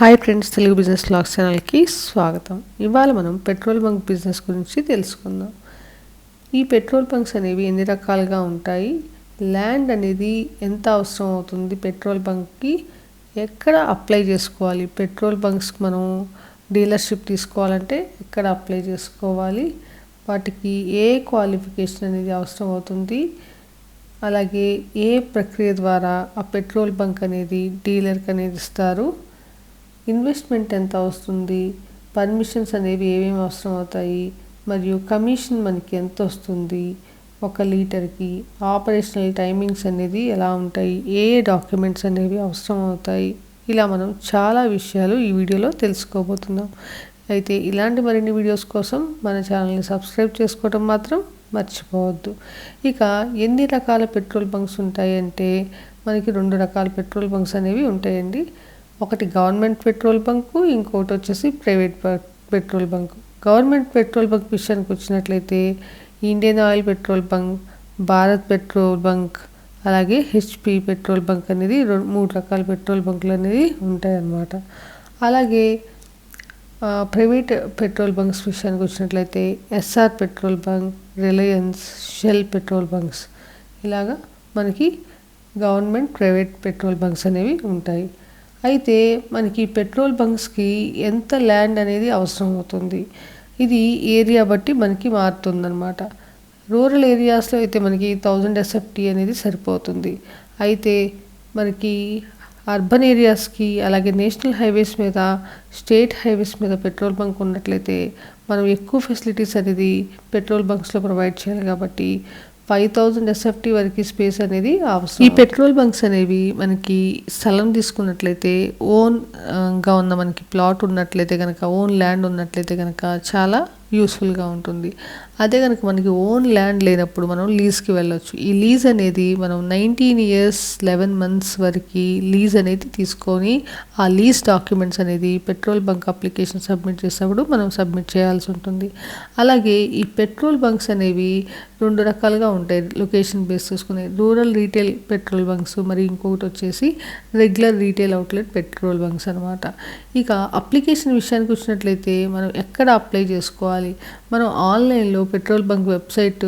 Hi friends, Telugu business vlogs ఛానల్కి స్వాగతం. ఇవాళ మనం పెట్రోల్ బంక్ బిజినెస్ గురించి తెలుసుకుందాం. ఈ పెట్రోల్ బంక్స్ అనేవి ఎన్ని రకాలుగా ఉంటాయి, ల్యాండ్ అనేది ఎంత అవసరం అవుతుంది, పెట్రోల్ బంక్కి ఎక్కడ అప్లై చేసుకోవాలి, పెట్రోల్ బంక్స్కి మనం డీలర్షిప్ తీసుకోవాలంటే ఎక్కడ అప్లై చేసుకోవాలి, వాటికి ఏ క్వాలిఫికేషన్ అనేది అవసరం అవుతుంది, అలాగే ఏ ప్రక్రియ ద్వారా ఆ పెట్రోల్ బంక్ అనేది డీలర్కి అనేది ఇస్తారు, ఇన్వెస్ట్మెంట్ ఎంత వస్తుంది, పర్మిషన్స్ అనేవి ఏమేమి అవసరం అవుతాయి, మరియు కమిషన్ మనకి ఎంత వస్తుంది ఒక లీటర్కి, ఆపరేషనల్ టైమింగ్స్ అనేది ఎలా ఉంటాయి, ఏ డాక్యుమెంట్స్ అనేవి అవసరం అవుతాయి, ఇలా మనం చాలా విషయాలు ఈ వీడియోలో తెలుసుకోబోతున్నాం. అయితే ఇలాంటి మరిన్ని వీడియోస్ కోసం మన ఛానల్ని సబ్స్క్రైబ్ చేసుకోవడం మాత్రం మర్చిపోవద్దు. ఇక ఎన్ని రకాల పెట్రోల్ బంక్స్ ఉంటాయి అంటే మనకి 2 రకాల పెట్రోల్ బంక్స్ అనేవి ఉంటాయండి. ఒకటి గవర్నమెంట్ పెట్రోల్ బంకు, ఇంకోటి వచ్చేసి private petrol bunk. Government petrol bunk విషయానికి వచ్చినట్లయితే Indian oil petrol bunk, Bharat petrol bunk, అలాగే హెచ్పి పెట్రోల్ బంక్ అనేది 3 రకాల పెట్రోల్ బంకులు అనేది ఉంటాయన్నమాట. అలాగే ప్రైవేట్ పెట్రోల్ బంక్స్ విషయానికి వచ్చినట్లయితే SR petrol bunk, Reliance, Shell petrol bunks, ఇలాగా మనకి గవర్నమెంట్ ప్రైవేట్ పెట్రోల్ బంక్స్ అనేవి ఉంటాయి. అయితే మనకి పెట్రోల్ బంక్స్కి ఎంత ల్యాండ్ అనేది అవసరం అవుతుంది, ఇది ఏరియా బట్టి మనకి మారుతుందన్నమాట. రూరల్ ఏరియాస్లో అయితే మనకి 1000 SFT అనేది సరిపోతుంది. అయితే మనకి అర్బన్ ఏరియాస్కి, అలాగే నేషనల్ హైవేస్ మీద, స్టేట్ హైవేస్ మీద పెట్రోల్ బంక్ ఉన్నట్లయితే మనం ఎక్కువ ఫెసిలిటీస్ అనేది పెట్రోల్ బంక్స్లో ప్రొవైడ్ చేయాలి కాబట్టి 5000 SFT వరకు స్పేస్ అనేది అవసరం. ఈ పెట్రోల్ బంక్స్ అనేవి మనకి స్థలం తీసుకున్నట్లయితే ఓన్గా ఉన్న మనకి ప్లాట్ ఉన్నట్లయితే కనుక, ఓన్ ల్యాండ్ ఉన్నట్లయితే కనుక చాలా యూస్ఫుల్గా ఉంటుంది. అదే కనుక మనకి ఓన్ ల్యాండ్ లేనప్పుడు మనం లీజ్కి వెళ్ళొచ్చు. ఈ లీజ్ అనేది మనం 19 years 11 months వరకు లీజ్ అనేది తీసుకొని ఆ లీజ్ డాక్యుమెంట్స్ అనేది పెట్రోల్ బంక్ అప్లికేషన్ సబ్మిట్ చేసినప్పుడు మనం సబ్మిట్ చేయాల్సి ఉంటుంది. అలాగే ఈ పెట్రోల్ బంక్స్ అనేవి 2 రకాలుగా ఉంటాయి లొకేషన్ బేస్ చేసుకుని. రూరల్ రీటైల్ పెట్రోల్ బంక్స్, మరి ఇంకొకటి వచ్చేసి regular retail outlet petrol bunks అనమాట. ఇక అప్లికేషన్ విషయానికి వచ్చినట్లయితే మనం ఎక్కడ అప్లై చేసుకోవాలి, మనం ఆన్లైన్లో పెట్రోల్ బంక్ వెబ్సైట్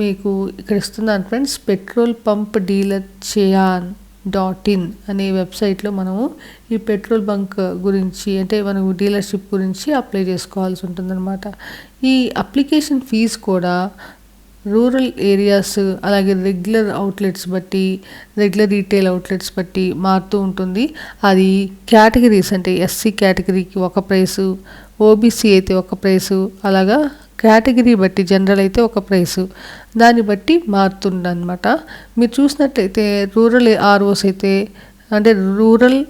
మీకు ఇక్కడ ఇస్తున్నాను friends. Petrol pump dealer COIR.in అనే వెబ్సైట్లో మనము ఈ పెట్రోల్ బంక్ గురించి, అంటే మనము డీలర్షిప్ గురించి అప్లై చేసుకోవాల్సి ఉంటుందన్నమాట. ఈ అప్లికేషన్ ఫీజు కూడా రూరల్ ఏరియాస్, అలాగే రెగ్యులర్ అవుట్లెట్స్ బట్టి, రెగ్యులర్ రీటైల్ అవుట్లెట్స్ బట్టి మారుతూ ఉంటుంది. అది కేటగిరీస్, అంటే SC కేటగిరీకి ఒక ప్రైసు, OBC అయితే ఒక ప్రైసు, అలాగా కేటగిరీ బట్టి జనరల్ అయితే ఒక ప్రైసు, దాన్ని బట్టి మారుతుందన్నమాట. మీరు చూసినట్టయితే రూరల్ ROs అయితే, అంటే రూరల్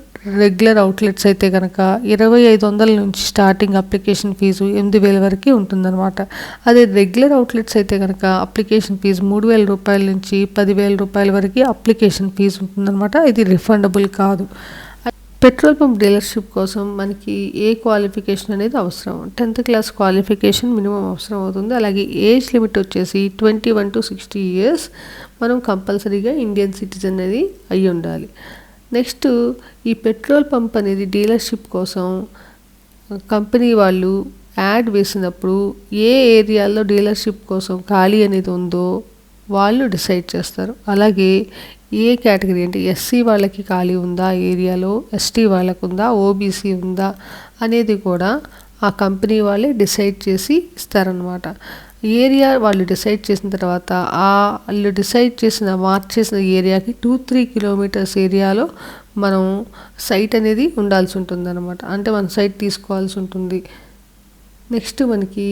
రెగ్యులర్ అవుట్లెట్స్ అయితే కనుక 2500 నుంచి స్టార్టింగ్ అప్లికేషన్ ఫీజు 8000 వరకు ఉంటుందన్నమాట. అదే రెగ్యులర్ అవుట్లెట్స్ అయితే కనుక అప్లికేషన్ ఫీజు 3000 రూపాయల నుంచి 10,000 రూపాయల వరకు అప్లికేషన్ ఫీజు ఉంటుందన్నమాట. ఇది రిఫండబుల్ కాదు. పెట్రోల్ పంప్ డీలర్షిప్ కోసం మనకి ఏ క్వాలిఫికేషన్ అనేది అవసరం, 10th క్లాస్ క్వాలిఫికేషన్ మినిమం అవసరం అవుతుంది. అలాగే ఏజ్ లిమిట్ వచ్చేసి 21 to 60 years. మనం కంపల్సరీగా ఇండియన్ సిటిజన్ అనేది అయి ఉండాలి. నెక్స్ట్, ఈ పెట్రోల్ పంప్ అనేది డీలర్షిప్ కోసం కంపెనీ వాళ్ళు యాడ్ వేసినప్పుడు ఏ ఏరియాలో డీలర్షిప్ కోసం ఖాళీ అనేది ఉందో వాళ్ళు డిసైడ్ చేస్తారు. అలాగే ఏ కేటగిరీ, అంటే SC వాళ్ళకి ఖాళీ ఉందా ఏరియాలో, ST వాళ్ళకు ఉందా, OBC ఉందా అనేది కూడా ఆ కంపెనీ వాళ్ళే డిసైడ్ చేసి ఇస్తారనమాట. ఏరియా వాళ్ళు డిసైడ్ చేసిన తర్వాత వాళ్ళు డిసైడ్ చేసిన మార్చేసిన ఏరియాకి 2-3 kilometers ఏరియాలో మనం సైట్ అనేది ఉండాల్సి ఉంటుంది అనమాట. అంటే మనం సైట్ తీసుకోవాల్సి ఉంటుంది. నెక్స్ట్ మనకి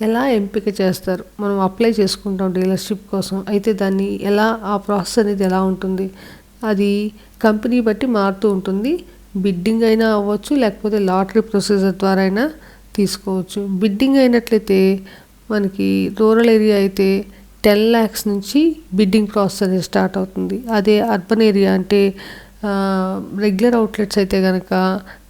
ఎలా ఎంపిక చేస్తారు, మనం అప్లై చేసుకుంటాం డీలర్షిప్ కోసం, అయితే దాన్ని ఎలా, ఆ ప్రాసెస్ అనేది ఎలా ఉంటుంది, అది కంపెనీ బట్టి మారుతూ ఉంటుంది. బిడ్డింగ్ అయినా అవ్వచ్చు, లేకపోతే లాటరీ ప్రొసీజర్ ద్వారా అయినా తీసుకోవచ్చు. బిడ్డింగ్ అయినట్లయితే మనకి రూరల్ ఏరియా అయితే 10 lakhs నుంచి బిడ్డింగ్ ప్రాసెస్ అనేది స్టార్ట్ అవుతుంది. అదే అర్బన్ ఏరియా అంటే రెగ్యులర్ అవుట్లెట్స్ అయితే కనుక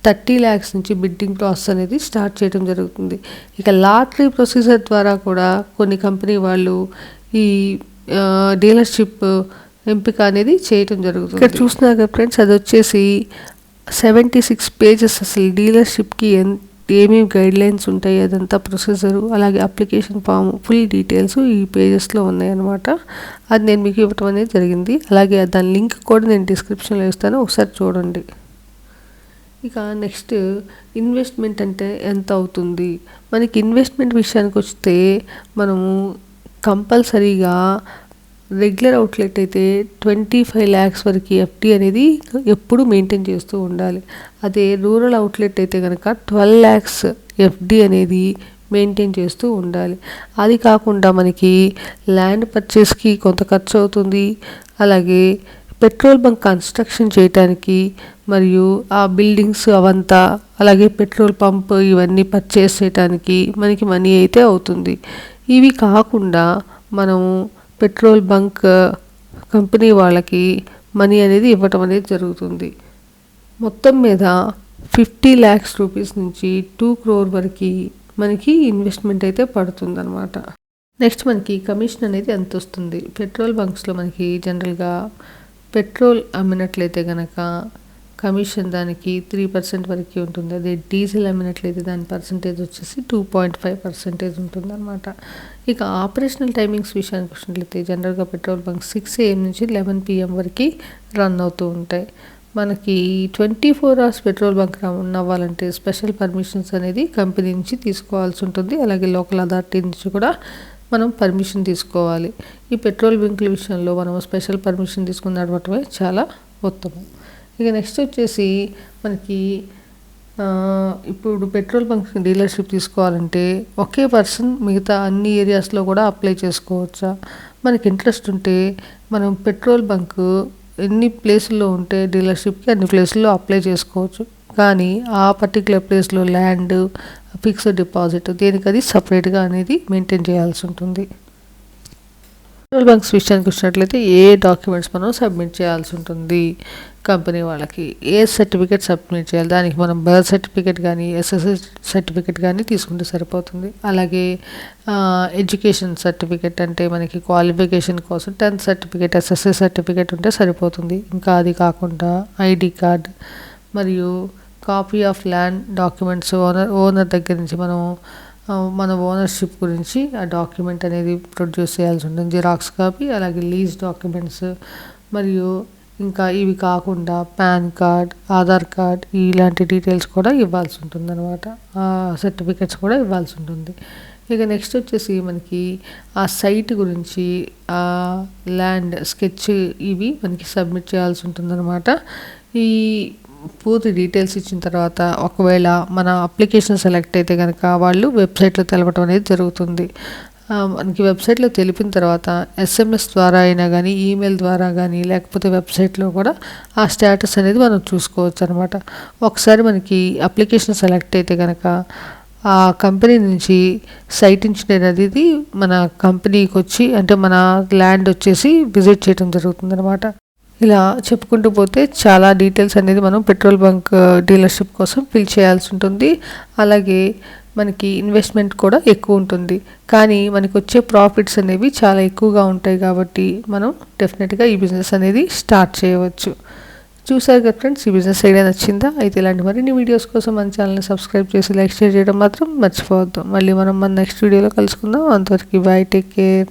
30 lakhs నుంచి బిడ్డింగ్ ప్రాసెస్ అనేది స్టార్ట్ చేయడం జరుగుతుంది. ఇక లాటరీ ప్రొసీజర్ ద్వారా కూడా కొన్ని కంపెనీ వాళ్ళు ఈ డీలర్షిప్ ఎంపిక అనేది చేయటం జరుగుతుంది. ఇక్కడ చూస్తున్నారు కదా ఫ్రెండ్స్, అది వచ్చేసి 76 పేజెస్ అసలు డీలర్షిప్కి ఏమేమి గైడ్లైన్స్ ఉంటాయి అదంతా ప్రొసీజరు, అలాగే అప్లికేషన్ ఫామ్ ఫుల్ డీటెయిల్స్ ఈ పేజెస్లో ఉన్నాయన్నమాట. అది నేను మీకు ఇవ్వటం అనేది జరిగింది. అలాగే దాని లింక్ కూడా నేను డిస్క్రిప్షన్లో ఇస్తాను, ఒకసారి చూడండి. ఇక నెక్స్ట్ ఇన్వెస్ట్మెంట్ అంటే ఎంత అవుతుంది. మనకి ఇన్వెస్ట్మెంట్ విషయానికి వస్తే మనము కంపల్సరీగా రెగ్యులర్ అవుట్లెట్ అయితే 25 lakhs వరకు ఎఫ్డి అనేది ఎప్పుడు మెయింటైన్ చేస్తూ ఉండాలి. అదే రూరల్ అవుట్లెట్ అయితే కనుక 12 lakhs ఎఫ్డి అనేది మెయింటైన్ చేస్తూ ఉండాలి. అది కాకుండా మనకి ల్యాండ్ పర్చేస్కి కొంత ఖర్చు అవుతుంది. అలాగే పెట్రోల్ బంక్ కన్స్ట్రక్షన్ చేయడానికి మరియు ఆ బిల్డింగ్స్ అవంతా, అలాగే పెట్రోల్ పంప్ ఇవన్నీ పర్చేస్ చేయడానికి మనకి మనీ అయితే అవుతుంది. ఇవి కాకుండా మనము పెట్రోల్ బంక్ కంపెనీ వాళ్ళకి మనీ అనేది ఇవ్వటం అనేది జరుగుతుంది. మొత్తం మీద 50 lakhs రూపీస్ నుంచి 2 crore వరకు మనకి ఇన్వెస్ట్మెంట్ అయితే పడుతుందన్నమాట. నెక్స్ట్ మనకి కమిషన్ అనేది ఎంత వస్తుంది. పెట్రోల్ బంక్స్లో మనకి జనరల్గా పెట్రోల్ అమ్మినట్లయితే కనుక కమిషన్ దానికి 3% వరకు ఉంటుంది. అదే డీజిల్ అమ్మినట్లయితే దాని పర్సంటేజ్ వచ్చేసి 2.5% ఉంటుందన్నమాట. ఇక ఆపరేషనల్ టైమింగ్స్ విషయానికి వచ్చినట్లయితే జనరల్గా పెట్రోల్ బంక్ 6 AM నుంచి 11 PM వరకు రన్ అవుతూ ఉంటాయి. మనకి 24 hours పెట్రోల్ బంక్ రన్ అవ్వాలంటే స్పెషల్ పర్మిషన్స్ అనేది కంపెనీ నుంచి తీసుకోవాల్సి ఉంటుంది. అలాగే లోకల్ అథారిటీ నుంచి కూడా మనం పర్మిషన్ తీసుకోవాలి. ఈ పెట్రోల్ బంకుల విషయంలో మనం స్పెషల్ పర్మిషన్ తీసుకుని నడవటమే చాలా ఉత్తమం. ఇక నెక్స్ట్ వచ్చేసి మనకి ఇప్పుడు పెట్రోల్ బంక్ డీలర్షిప్ తీసుకోవాలంటే ఒకే పర్సన్ మిగతా అన్ని ఏరియాస్లో కూడా అప్లై చేసుకోవచ్చా. మనకి ఇంట్రెస్ట్ ఉంటే మనం పెట్రోల్ బంక్ ఎన్ని ప్లేసుల్లో ఉంటే డీలర్షిప్కి అన్ని ప్లేసుల్లో అప్లై చేసుకోవచ్చు. కానీ ఆ పర్టికులర్ ప్లేస్లో ల్యాండ్, ఫిక్స్డ్ డిపాజిట్ దేనికి అది సపరేట్గా అనేది మెయింటైన్ చేయాల్సి ఉంటుంది. పెట్రోల్ బంక్స్ విషయానికి వచ్చినట్లయితే ఏ డాక్యుమెంట్స్ మనం సబ్మిట్ చేయాల్సి ఉంటుంది. కంపెనీ వాళ్ళకి ఏ సర్టిఫికేట్ సబ్మిట్ చేయాలి, దానికి మనం బర్త్ సర్టిఫికేట్ కానీ ఎస్ఎస్సి సర్టిఫికేట్ కానీ తీసుకుంటే సరిపోతుంది. అలాగే ఎడ్యుకేషన్ సర్టిఫికేట్ అంటే మనకి క్వాలిఫికేషన్ కోసం 10th సర్టిఫికేట్, ఎస్ఎస్సి సర్టిఫికేట్ ఉంటే సరిపోతుంది. ఇంకా అది కాకుండా ఐడి కార్డ్ మరియు copy of land documents owner దగ్గర నుంచి మన ఓనర్షిప్ గురించి ఆ డాక్యుమెంట్ అనేది ప్రొడ్యూస్ చేయాల్సి ఉంటుంది. జిరాక్స్ కాపీ, అలాగే లీజ్ డాక్యుమెంట్స్, మరియు ఇంకా ఇవి కాకుండా పాన్ కార్డ్, ఆధార్ కార్డ్ ఇలాంటి డీటెయిల్స్ కూడా ఇవ్వాల్సి ఉంటుంది అనమాట. ఆ సర్టిఫికెట్స్ కూడా ఇవ్వాల్సి ఉంటుంది. ఇక నెక్స్ట్ వచ్చేసి మనకి ఆ సైట్ గురించి ఆ ల్యాండ్ స్కెచ్ ఇవి మనకి సబ్మిట్ చేయాల్సి ఉంటుంది అనమాట. ఈ పూర్తి డీటెయిల్స్ ఇచ్చిన తర్వాత ఒకవేళ మన అప్లికేషన్ సెలెక్ట్ అయితే కనుక వాళ్ళు వెబ్సైట్లో తెలపడం అనేది జరుగుతుంది. మనకి వెబ్సైట్లో తెలిపిన తర్వాత SMS ద్వారా అయినా కానీ, ఈమెయిల్ ద్వారా కానీ, లేకపోతే వెబ్సైట్లో కూడా ఆ స్టేటస్ అనేది మనం చూసుకోవచ్చు అనమాట. ఒకసారి మనకి అప్లికేషన్ సెలెక్ట్ అయితే కనుక ఆ కంపెనీ నుంచి సైట్ ఇంజనీర్ అనేది మన కంపెనీకి వచ్చి, అంటే మన ల్యాండ్ వచ్చేసి విజిట్ చేయడం జరుగుతుంది అనమాట. ఇలా చెప్పుకుంటూ పోతే చాలా డీటెయిల్స్ అనేది మనం పెట్రోల్ బంక్ డీలర్షిప్ కోసం ఫిల్ చేయాల్సి ఉంటుంది. అలాగే మనకి ఇన్వెస్ట్మెంట్ కూడా ఎక్కువ ఉంటుంది, కానీ మనకి వచ్చే ప్రాఫిట్స్ అనేవి చాలా ఎక్కువగా ఉంటాయి. కాబట్టి మనం డెఫినెట్గా ఈ బిజినెస్ అనేది స్టార్ట్ చేయవచ్చు. చూసారు కదా ఫ్రెండ్స్, ఈ బిజినెస్ ఐడియా నచ్చిందా? అయితే ఇలాంటి మరిన్ని వీడియోస్ కోసం మన ఛానల్ని సబ్స్క్రైబ్ చేసి లైక్ షేర్ చేయడం మాత్రం మర్చిపోవద్దు. మళ్ళీ మనం మన నెక్స్ట్ వీడియోలో కలుసుకుందాం. అంతవరకు బాయ్, టేక్ కేర్.